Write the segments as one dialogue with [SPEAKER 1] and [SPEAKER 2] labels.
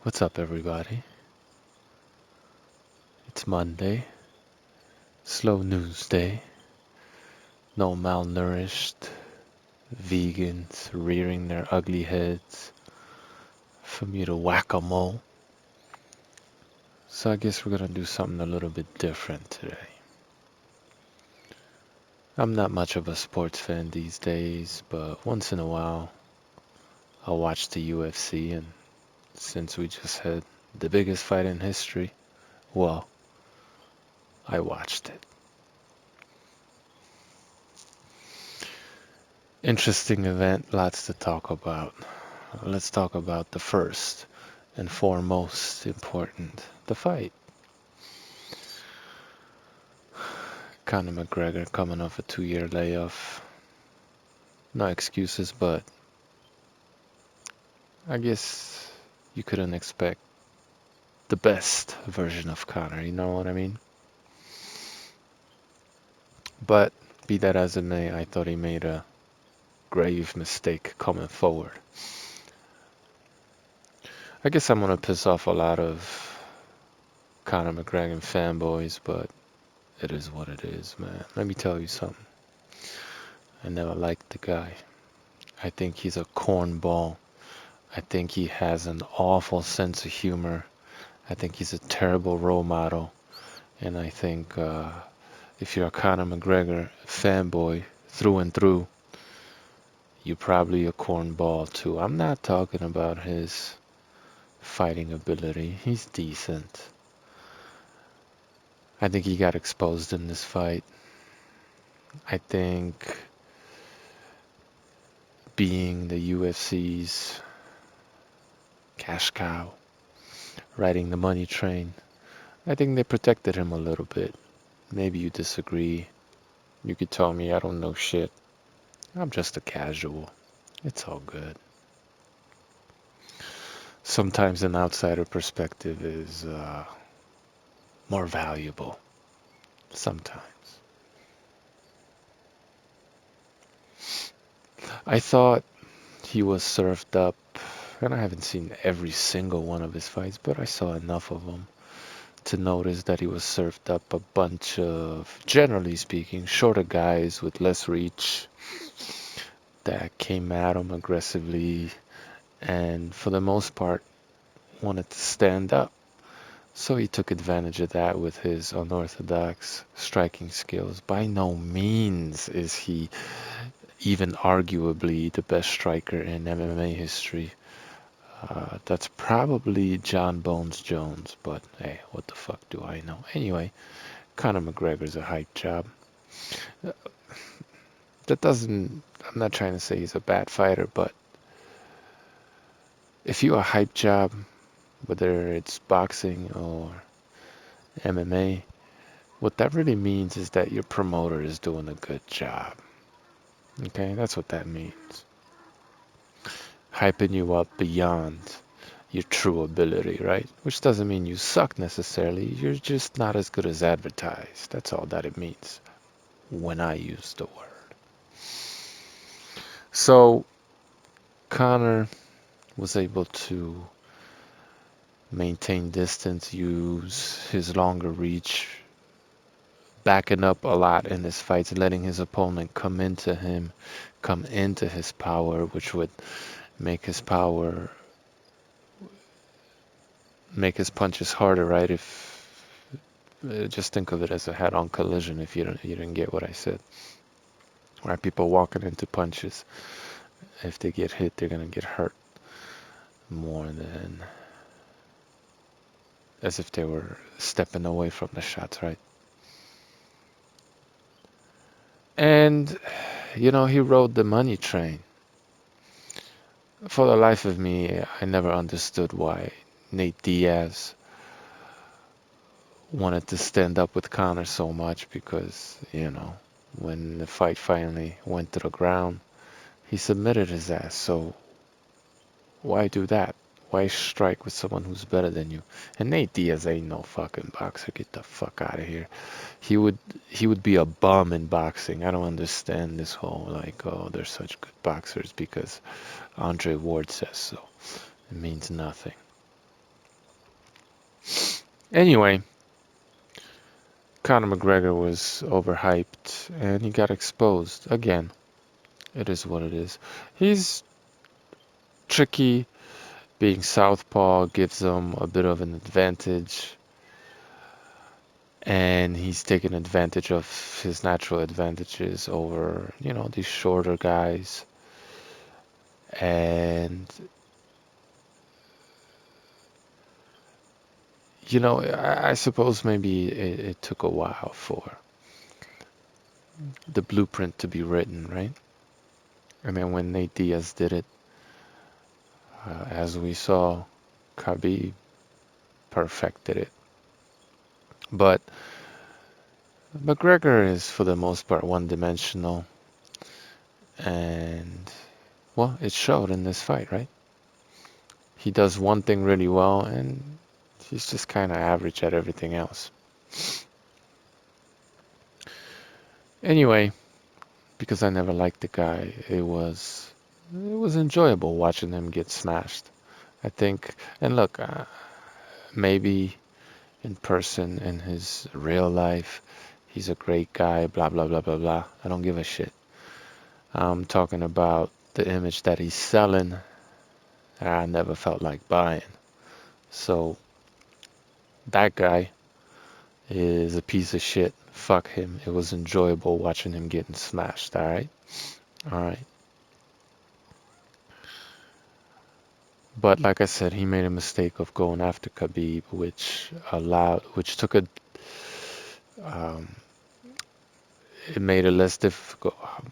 [SPEAKER 1] What's up, everybody? It's Monday, slow news day. No malnourished vegans rearing their ugly heads for me to whack-a-mole. So I guess we're gonna do something a little bit different today. I'm not much of a sports fan these days, but once in a while I'll watch the UFC, and since we just had the biggest fight in history, well, I watched it. Interesting event, lots to talk about. Let's talk about the first and foremost important, the fight. Conor McGregor coming off a 2-year layoff. No excuses, but I guess you couldn't expect the best version of Conor, you know what I mean? But be that as it may, I thought he made a grave mistake coming forward. I guess I'm gonna piss off a lot of Conor McGregor fanboys, but it is what it is, man. Let me tell you something. I never liked the guy. I think he's a cornball. I think he has an awful sense of humor. I think he's a terrible role model. And I think if you're a Conor McGregor fanboy through and through, you're probably a cornball too. I'm not talking about his fighting ability. He's decent. I think he got exposed in this fight. I think being the UFC's cash cow, riding the money train, I think they protected him a little bit. Maybe you disagree. You could tell me I don't know shit. I'm just a casual. It's all good. Sometimes an outsider perspective is more valuable. Sometimes. I thought he was served up, and I haven't seen every single one of his fights, but I saw enough of them to notice that he was served up a bunch of, generally speaking, shorter guys with less reach that came at him aggressively and for the most part wanted to stand up. So he took advantage of that with his unorthodox striking skills. By no means is he even arguably the best striker in MMA history. That's probably John Bones Jones, but hey, what the fuck do I know? Anyway, Conor McGregor's a hype job. Uh, That doesn't, I'm not trying to say he's a bad fighter, but if you're a hype job, whether it's boxing or MMA, what that really means is that your promoter is doing a good job. Okay, that's what that means. Hyping you up beyond your true ability, right? Which doesn't mean you suck necessarily. You're just not as good as advertised. That's all that it means when I use the word. So, Connor was able to maintain distance, use his longer reach, backing up a lot in his fights, letting his opponent come into his power, which would make his power, make his punches harder, right? If just think of it as a head-on collision. If you didn't get what I said, right? People walking into punches, if they get hit, they're gonna get hurt more than as if they were stepping away from the shots, right? And he rode the money train. For the life of me, I never understood why Nate Diaz wanted to stand up with Conor so much because, when the fight finally went to the ground, he submitted his ass. So why do that? Why strike with someone who's better than you? And Nate Diaz ain't no fucking boxer. Get the fuck out of here. He would he would be a bum in boxing. I don't understand this whole like, oh, they're such good boxers because Andre Ward says so. It means nothing. Anyway, Conor McGregor was overhyped and he got exposed. Again, it is what it is. He's tricky. Being southpaw gives him a bit of an advantage, and he's taken advantage of his natural advantages over, these shorter guys. And, I suppose maybe it took a while for the blueprint to be written, right? And then when Nate Diaz did it, as we saw, Khabib perfected it. But McGregor is, for the most part, one-dimensional, and well, it showed in this fight, right? He does one thing really well, and he's just kind of average at everything else. Anyway, because I never liked the guy, it was enjoyable watching him get smashed. I think, and look, maybe in person, in his real life, he's a great guy, blah blah blah blah blah. I don't give a shit. I'm talking about the image that he's selling that I never felt like buying. So that guy is a piece of shit. Fuck him. It was enjoyable watching him getting smashed, alright? Alright. But like I said, he made a mistake of going after Khabib, which took um, it made it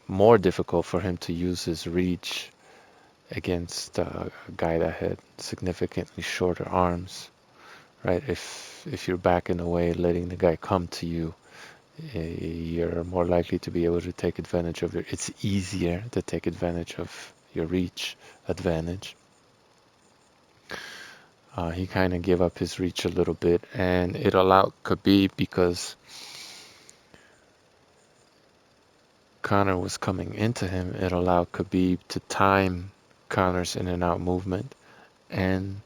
[SPEAKER 1] more difficult for him to use his reach against a guy that had significantly shorter arms, right? If you're backing away, letting the guy come to you, you're more likely to be able to take advantage of it. It's easier to take advantage of your reach advantage. He kind of gave up his reach a little bit, and it allowed Khabib, because Conor was coming into him, it allowed Khabib to time Conor's in and out movement and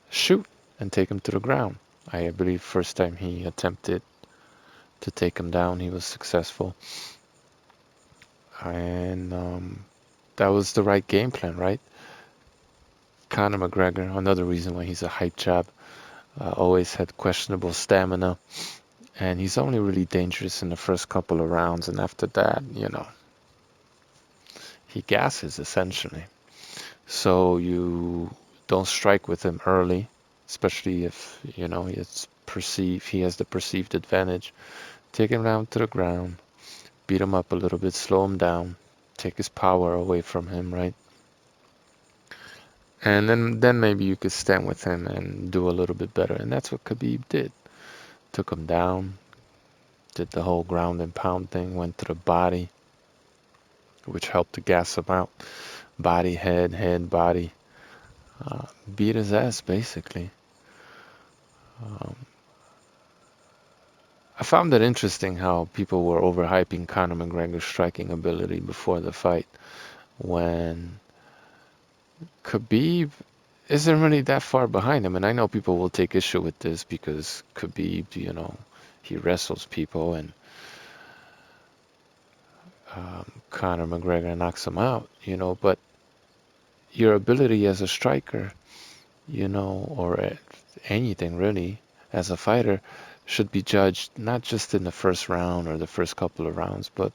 [SPEAKER 1] shoot and take him to the ground. I believe first time he attempted to take him down, he was successful. And that was the right game plan, right? Conor McGregor, another reason why he's a hype job, always had questionable stamina, and he's only really dangerous in the first couple of rounds, and after that, he gasses essentially. So you don't strike with him early, especially if he has the perceived advantage. Take him down to the ground, beat him up a little bit, slow him down, take his power away from him, right? And then maybe you could stand with him and do a little bit better. And that's what Khabib did. Took him down, did the whole ground and pound thing, went to the body, which helped to gas him out. Body, head, body. Beat his ass, basically. Um, I found it interesting how people were overhyping Conor McGregor's striking ability before the fight, when Khabib isn't really that far behind him. And I know people will take issue with this because Khabib, he wrestles people, and Conor McGregor knocks him out, but your ability as a striker, or anything really, as a fighter, should be judged not just in the first round or the first couple of rounds, but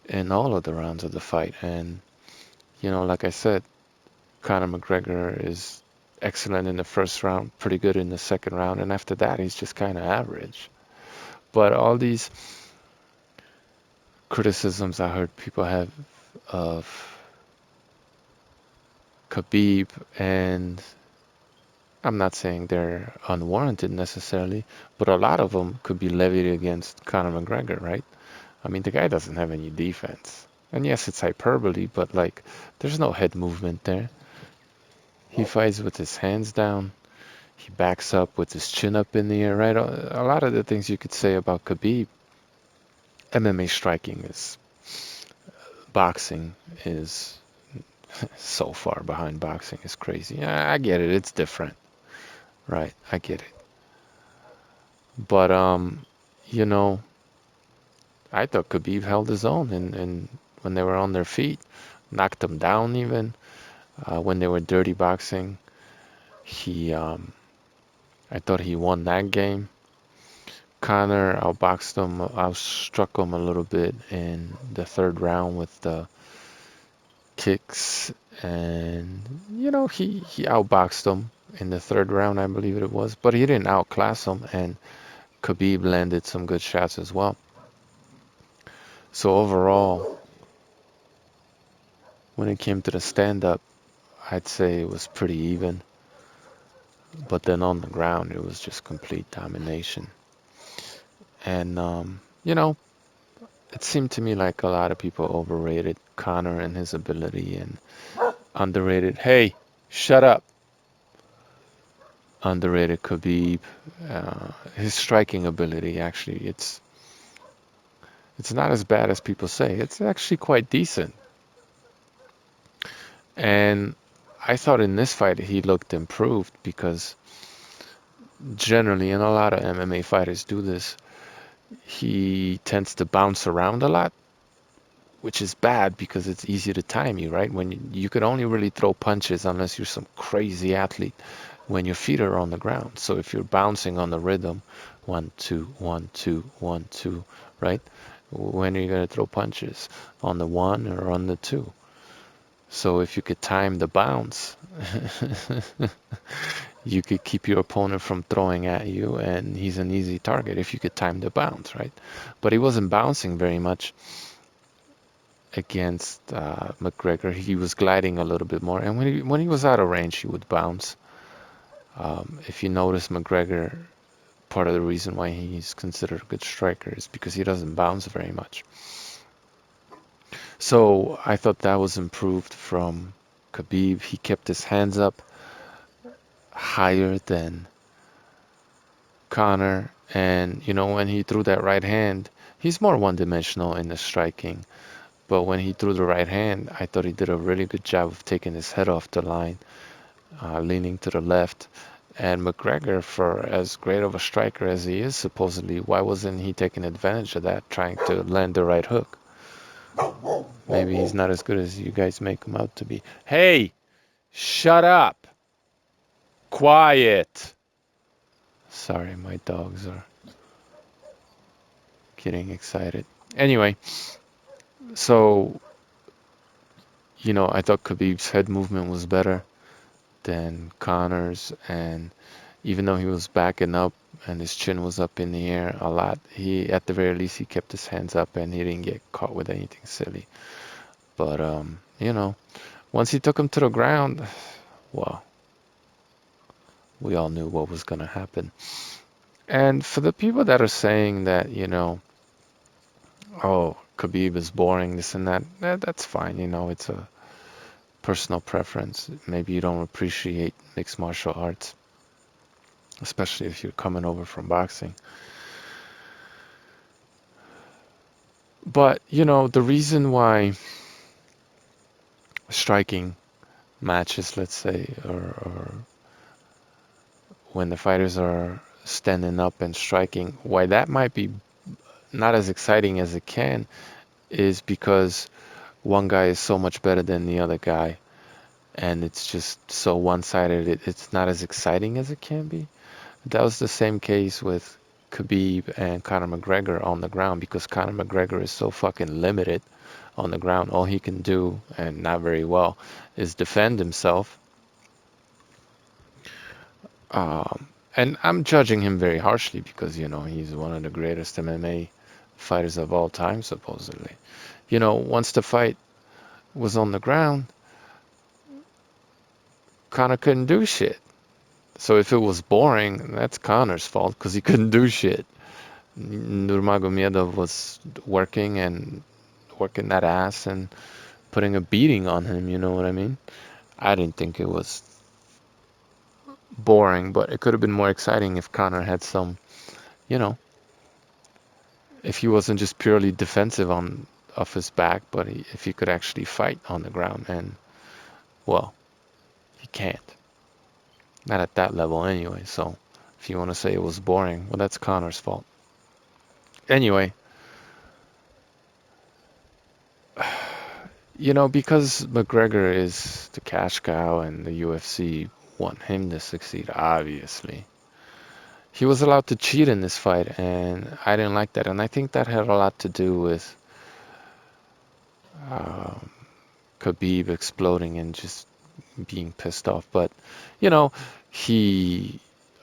[SPEAKER 1] in all of the rounds of the fight. And, like I said, Conor McGregor is excellent in the first round, pretty good in the second round, and after that, he's just kind of average. But all these criticisms I heard people have of Khabib, and I'm not saying they're unwarranted necessarily, but a lot of them could be levied against Conor McGregor, right? I mean, the guy doesn't have any defense. And yes, it's hyperbole, but like, there's no head movement there. He fights with his hands down. He backs up with his chin up in the air, right? A lot of the things you could say about Khabib, MMA striking is, boxing is so far behind boxing. It's crazy. I get it. It's different, right? I get it. But you know, I thought Khabib held his own, and when they were on their feet, knocked them down even. When they were dirty boxing, he I thought he won that game. Conor outboxed him, outstruck him a little bit in the third round with the kicks, and he outboxed him in the third round, I believe it was, but he didn't outclass him, and Khabib landed some good shots as well. So overall, when it came to the stand-up, I'd say it was pretty even, but then on the ground, it was just complete domination. And it seemed to me like a lot of people overrated Conor and his ability and underrated, hey, shut up, underrated Khabib. His striking ability, actually, it's not as bad as people say. It's actually quite decent. And I thought in this fight he looked improved because generally, and a lot of MMA fighters do this, he tends to bounce around a lot, which is bad because it's easy to time you, right? When you could only really throw punches unless you're some crazy athlete when your feet are on the ground. So if you're bouncing on the rhythm, 1, 2, 1, 2, 1, 2, right? When are you going to throw punches? On the one or on the two? So if you could time the bounce, you could keep your opponent from throwing at you, and he's an easy target if you could time the bounce, right? But he wasn't bouncing very much against McGregor. He was gliding a little bit more, and when he was out of range, he would bounce. If you notice, McGregor, part of the reason why he's considered a good striker is because he doesn't bounce very much. So I thought that was improved from Khabib. He kept his hands up higher than Conor, and when he threw that right hand, he's more one-dimensional in the striking. But when he threw the right hand, I thought he did a really good job of taking his head off the line, leaning to the left. And McGregor, for as great of a striker as he is, supposedly, why wasn't he taking advantage of that, trying to land the right hook? Maybe he's not as good as you guys make him out to be. Hey, shut up! Quiet! Sorry, my dogs are getting excited. Anyway, so, I thought Khabib's head movement was better than Conor's, and even though he was backing up and his chin was up in the air a lot, at the very least, he kept his hands up and he didn't get caught with anything silly. But, once he took him to the ground, well, we all knew what was going to happen. And for the people that are saying that, oh, Khabib is boring, this and that, that's fine. It's a personal preference. Maybe you don't appreciate mixed martial arts, especially if you're coming over from boxing. But, the reason why striking matches, let's say, or when the fighters are standing up and striking, why that might be not as exciting as it can is because one guy is so much better than the other guy, and it's just so one-sided, it's not as exciting as it can be. That was the same case with Khabib and Conor McGregor on the ground because Conor McGregor is so fucking limited on the ground. All he can do, and not very well, is defend himself. And I'm judging him very harshly because, he's one of the greatest MMA fighters of all time, supposedly. Once the fight was on the ground, Conor couldn't do shit. So if it was boring, that's Conor's fault because he couldn't do shit. Nurmagomedov was working that ass and putting a beating on him, you know what I mean? I didn't think it was boring, but it could have been more exciting if Conor had some, you know, if he wasn't just purely defensive on off his back, but if he could actually fight on the ground. And well, he can't, not at that level anyway. So If you want to say it was boring, well, that's Conor's fault. Anyway, because McGregor is the cash cow and the UFC want him to succeed, obviously. He was allowed to cheat in this fight, and I didn't like that. And I think that had a lot to do with um, Khabib exploding and just being pissed off. But, you know, he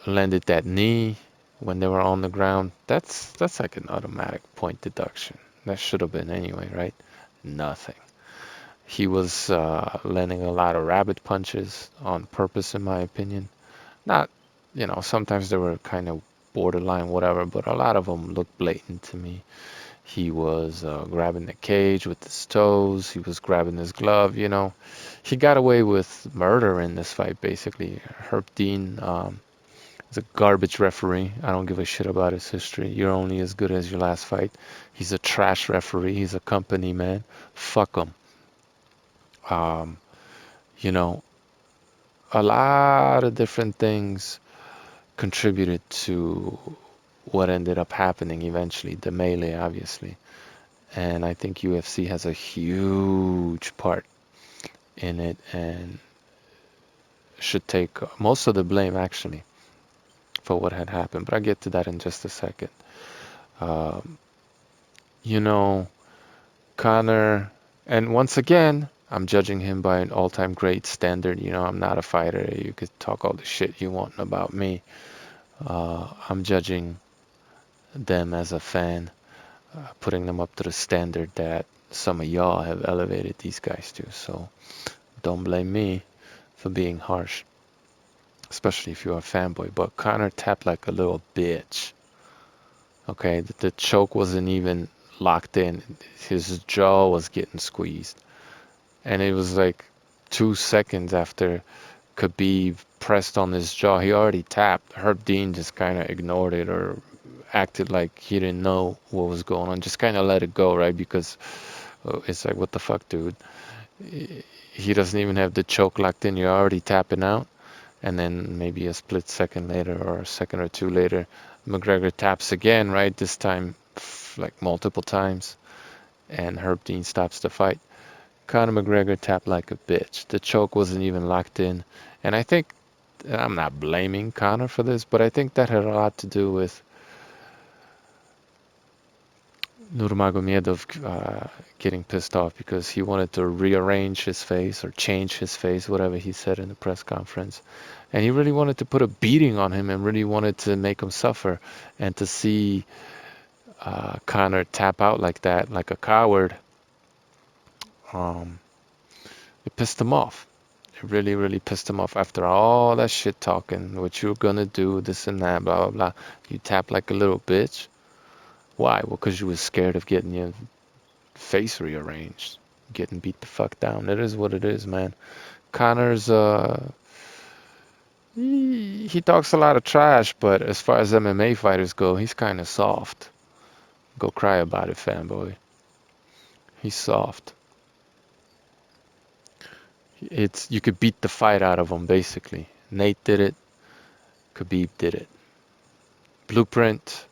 [SPEAKER 1] landed that knee when they were on the ground. That's like an automatic point deduction. That should have been anyway, right? Nothing. He was landing a lot of rabbit punches on purpose, in my opinion. Not, sometimes they were kind of borderline, whatever, but a lot of them looked blatant to me. He was grabbing the cage with his toes. He was grabbing his glove. He got away with murder in this fight, basically. Herb Dean is a garbage referee. I don't give a shit about his history. You're only as good as your last fight. He's a trash referee. He's a company man. Fuck him. Um, you know, a lot of different things contributed to what ended up happening eventually, the melee, obviously. And I think UFC has a huge part in it and should take most of the blame, actually, for what had happened. But I'll get to that in just a second. Um, you know, Conor, and once again, I'm judging him by an all-time great standard. I'm not a fighter. You could talk all the shit you want about me. I'm judging them as a fan, putting them up to the standard that some of y'all have elevated these guys to. So don't blame me for being harsh, especially if you're a fanboy. But Conor tapped like a little bitch. Okay, the choke wasn't even locked in. His jaw was getting squeezed. And it was like 2 seconds after Khabib pressed on his jaw, he already tapped. Herb Dean just kind of ignored it or acted like he didn't know what was going on. Just kind of let it go, right? Because it's like, what the fuck, dude? He doesn't even have the choke locked in. You're already tapping out. And then maybe a split second later or a second or two later, McGregor taps again, right? This time, like multiple times. And Herb Dean stops the fight. Conor McGregor tapped like a bitch. The choke wasn't even locked in. And I think, I'm not blaming Conor for this, but I think that had a lot to do with Nurmagomedov getting pissed off because he wanted to rearrange his face or change his face, whatever he said in the press conference. And he really wanted to put a beating on him and really wanted to make him suffer. And to see Conor tap out like that, like a coward, um, it pissed him off. It really, really pissed him off after all that shit talking, what you're gonna do, this and that, blah, blah, blah. You tap like a little bitch. Why? Well, because you was scared of getting your face rearranged, getting beat the fuck down. It is what it is, man. Conor's, he talks a lot of trash, but as far as MMA fighters go, he's kind of soft. Go cry about it, fanboy. He's soft. You could beat the fight out of him, basically. Nate did it. Khabib did it. Blueprint.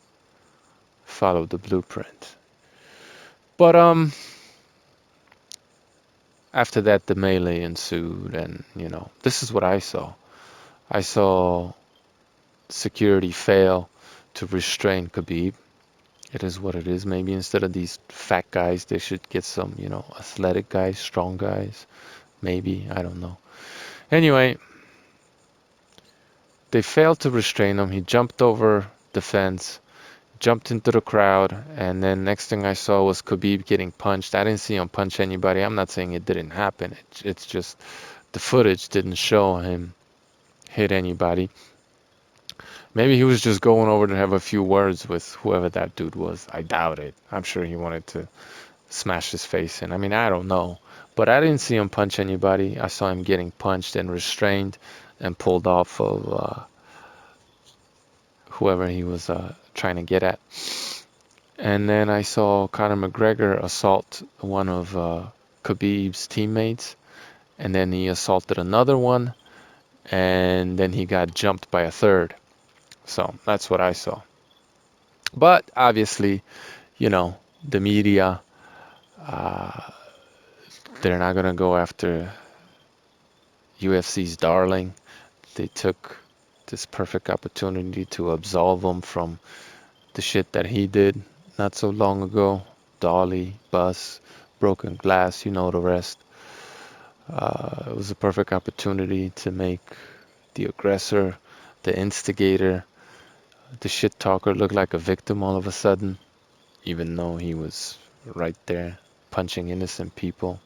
[SPEAKER 1] Follow the blueprint. But after that, the melee ensued, and this is what I saw. I saw security fail to restrain Khabib. It is what it is. Maybe instead of these fat guys, they should get some, athletic guys, strong guys. Maybe, I don't know. Anyway, they failed to restrain him. He jumped over the fence, jumped into the crowd, and then next thing I saw was Khabib getting punched. I didn't see him punch anybody. I'm not saying it didn't happen. It's just the footage didn't show him hit anybody. Maybe he was just going over to have a few words with whoever that dude was. I doubt it. I'm sure he wanted to smash his face in. I mean, I don't know. But I didn't see him punch anybody. I saw him getting punched and restrained and pulled off of whoever he was trying to get at. And then I saw Conor McGregor assault one of Khabib's teammates. And then he assaulted another one. And then he got jumped by a third. So that's what I saw. But obviously, you know, the media, uh, they're not gonna go after UFC's darling. They took this perfect opportunity to absolve him from the shit that he did not so long ago. Dolly, bus, broken glass, you know the rest. It was a perfect opportunity to make the aggressor, the instigator, the shit talker look like a victim all of a sudden, even though he was right there punching innocent people.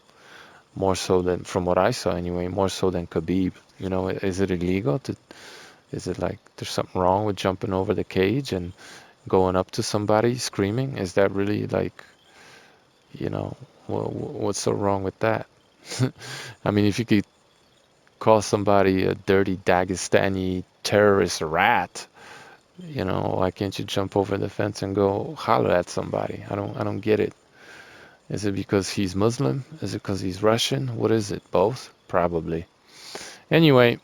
[SPEAKER 1] More so than, from what I saw anyway, more so than Khabib. You know, is it illegal to, is it like there's something wrong with jumping over the cage and going up to somebody screaming? Is that really like, you know, what's so wrong with that? I mean, if you could call somebody a dirty Dagestani terrorist rat, you know, why can't you jump over the fence and go holler at somebody? I don't get it. Is it because he's Muslim? Is it because he's Russian? What is it? Both? Probably. Anyway,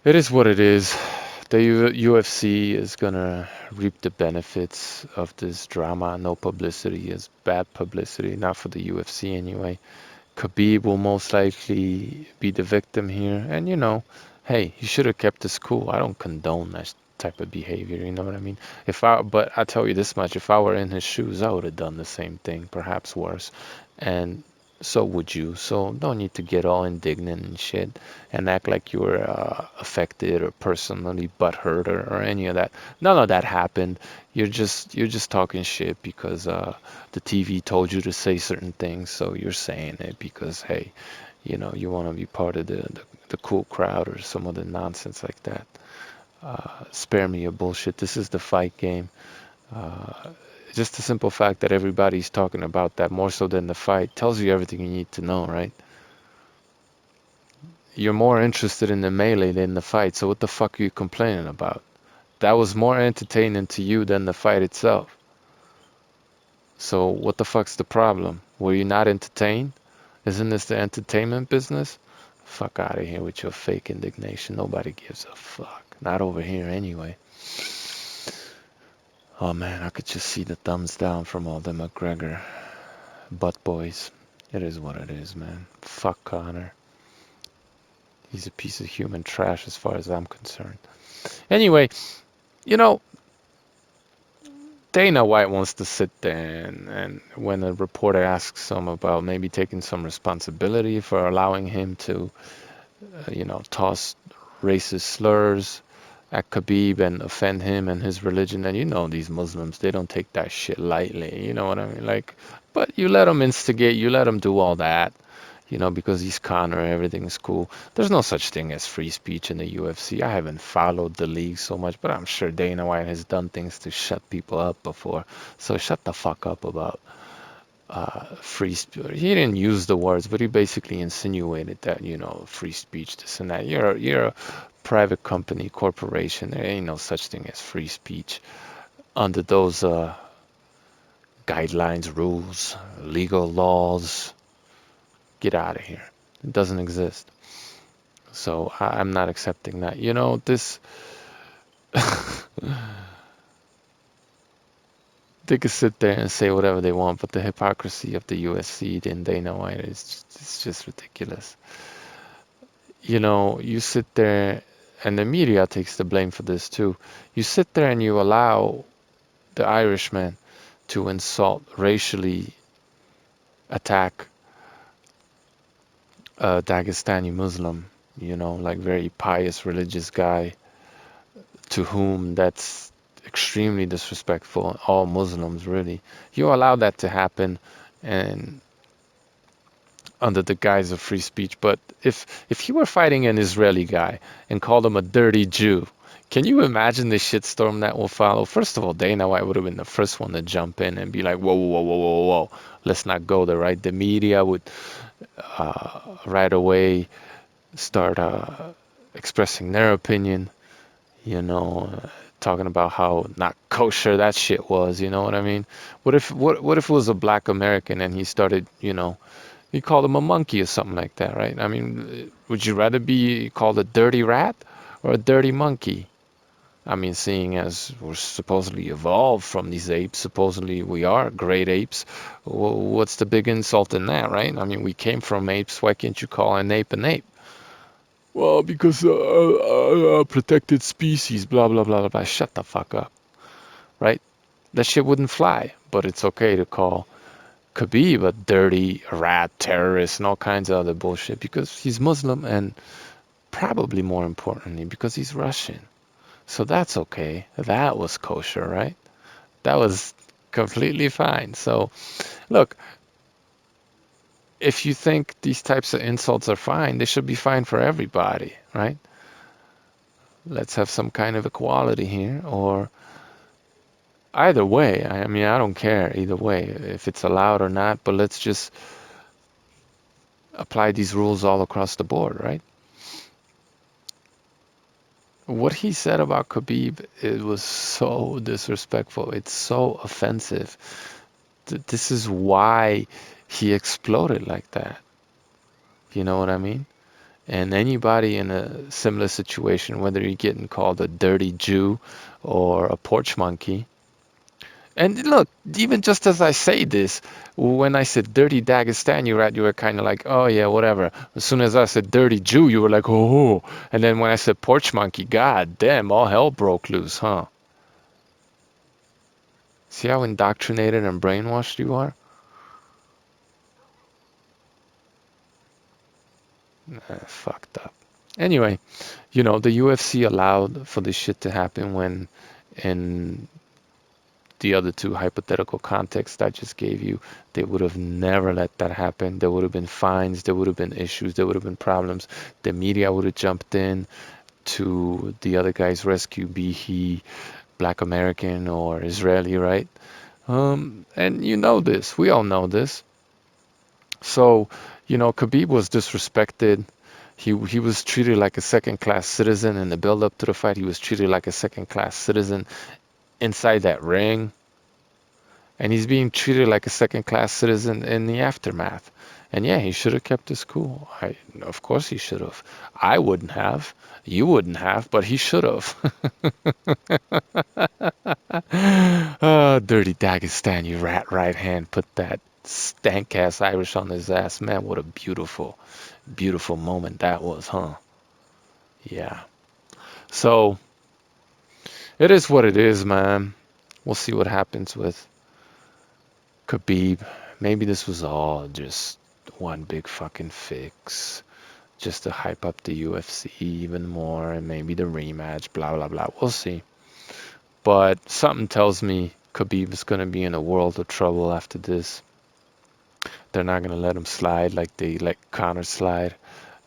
[SPEAKER 1] it is what it is. The UFC is gonna reap the benefits of this drama. No publicity is bad publicity, not for the UFC anyway. Khabib will most likely be the victim here. And you know, hey, he should have kept his cool. I don't condone that type of behavior, you know what I mean? But I tell you this much, if I were in his shoes, I would have done the same thing, perhaps worse. And so would you. So no need to get all indignant and shit and act like you were affected or personally butthurt or any of that. None of that happened. You're just talking shit because the TV told you to say certain things, so you're saying it because hey, you know, you want to be part of the cool crowd or some other nonsense like that. Spare me your bullshit. This is the fight game. Uh, just the simple fact that everybody's talking about that more so than the fight tells you everything you need to know, right? You're more interested in the melee than the fight, so what the fuck are you complaining about? That was more entertaining to you than the fight itself. So what the fuck's the problem? Were you not entertained? Isn't this the entertainment business? Fuck out of here with your fake indignation. Nobody gives a fuck. Not over here anyway. Oh man, I could just see the thumbs down from all the McGregor butt boys. It is what it is, man. Fuck Conor. He's a piece of human trash as far as I'm concerned. Anyway, you know, Dana White wants to sit there and when a reporter asks him about maybe taking some responsibility for allowing him to, toss racist slurs at Khabib and offend him and his religion, and you know these Muslims, they don't take that shit lightly, you know what I mean? Like, but you let them instigate, you let them do all that, because he's Conor, everything's cool. There's no such thing as free speech in the UFC. I haven't followed the league so much, but I'm sure Dana White has done things to shut people up before. So shut the fuck up about free speech. He didn't use the words, but he basically insinuated that, free speech, this and that. You're a private company, corporation. There ain't no such thing as free speech under those guidelines, rules, legal laws. Get out of here. It doesn't exist. So I'm not accepting that. This they could sit there and say whatever they want, but the hypocrisy of the USC and Dana White is it's just ridiculous. You sit there, and the media takes the blame for this too. You sit there and you allow the Irishman to insult, racially attack a Dagestani Muslim, like very pious religious guy to whom that's extremely disrespectful. All Muslims, really. You allow that to happen, and under the guise of free speech. But if you were fighting an Israeli guy and called him a dirty Jew, can you imagine the shitstorm that will follow? First of all, Dana White would have been the first one to jump in and be like, whoa, whoa, whoa, whoa, whoa, let's not go there, right? The media would right away start expressing their opinion, you know, talking about how not kosher that shit was, you know what I mean? What if it was a black American and he started, He called him a monkey or something like that, right? I mean, would you rather be called a dirty rat or a dirty monkey? I mean, seeing as we're supposedly evolved from these apes, supposedly we are great apes, what's the big insult in that, right? I mean, we came from apes, why can't you call an ape an ape? Well, because protected species, blah, blah, blah, blah, blah. Shut the fuck up, right? That shit wouldn't fly, but it's okay to call Khabib a dirty rat terrorist and all kinds of other bullshit because he's Muslim and probably more importantly because he's Russian. So that's okay. That was kosher, right? That was completely fine. So look, if you think these types of insults are fine, they should be fine for everybody, right? Let's have some kind of equality here, or either way. I mean, I don't care either way if it's allowed or not, but let's just apply these rules all across the board, right? What he said about Khabib, it was so disrespectful. It's so offensive. This is why he exploded like that. You know what I mean? And anybody in a similar situation, whether you're getting called a dirty Jew or a porch monkey, and look, even just as I say this, when I said dirty Dagestani rat, you were kind of like, oh yeah, whatever. As soon as I said dirty Jew, you were like, oh. And then when I said porch monkey, god damn, all hell broke loose, huh? See how indoctrinated and brainwashed you are? Fucked up. Anyway, the UFC allowed for this shit to happen when in the other two hypothetical contexts I just gave you, they would have never let that happen. There would have been fines, there would have been issues, there would have been problems. The media would have jumped in to the other guy's rescue, be he Black American or Israeli, right? And you know this, we all know this. So, Khabib was disrespected. He was treated like a second class citizen in the build up to the fight. He was treated like a second class citizen inside that ring. And he's being treated like a second class citizen in the aftermath. And yeah, he should have kept his cool. Of course he should have. I wouldn't have. You wouldn't have, but he should have. Oh, dirty Dagestan, you rat right hand. Put that stank ass Irish on his ass. Man, what a beautiful, beautiful moment that was, huh? Yeah. So, it is what it is, man. We'll see what happens with Khabib. Maybe this was all just one big fucking fix, just to hype up the UFC even more, and maybe the rematch, blah, blah, blah. We'll see. But something tells me Khabib is going to be in a world of trouble after this. They're not going to let him slide like they let Conor slide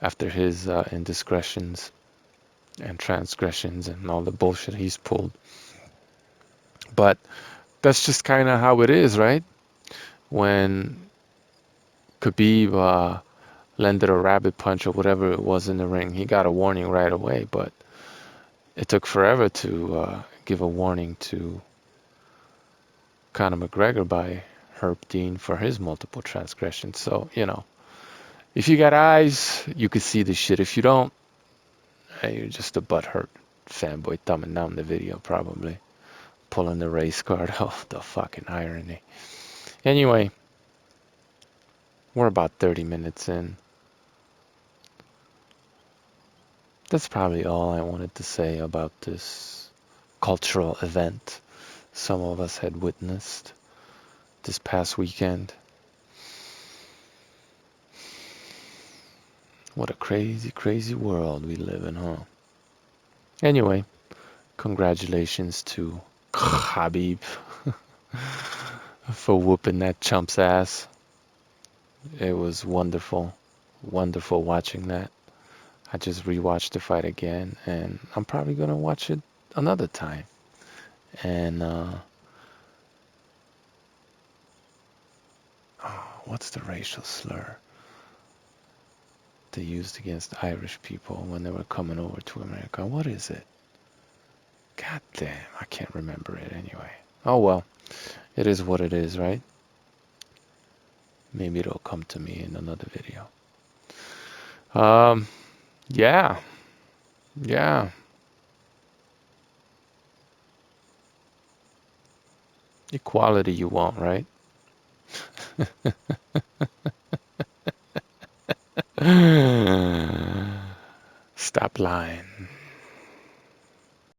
[SPEAKER 1] after his indiscretions and transgressions and all the bullshit he's pulled. But that's just kind of how it is, right? When Khabib landed a rabbit punch or whatever it was in the ring, he got a warning right away, but it took forever to give a warning to Conor McGregor by Herb Dean for his multiple transgressions. So, if you got eyes, you could see this shit. If you don't, you're just a butthurt fanboy thumbing down the video, probably. Pulling the race card. Oh, the fucking irony. Anyway, we're about 30 minutes in. That's probably all I wanted to say about this cultural event some of us had witnessed this past weekend. What a crazy, crazy world we live in, huh? Anyway, congratulations to Khabib for whooping that chump's ass. It was wonderful, wonderful watching that. I just rewatched the fight again, and I'm probably gonna watch it another time. And what's the racial slur they used against Irish people when they were coming over to America? What is it? God damn, I can't remember it anyway. Oh well, it is what it is, right? Maybe it'll come to me in another video. Um, yeah, yeah. Equality you want, right? Stop lying.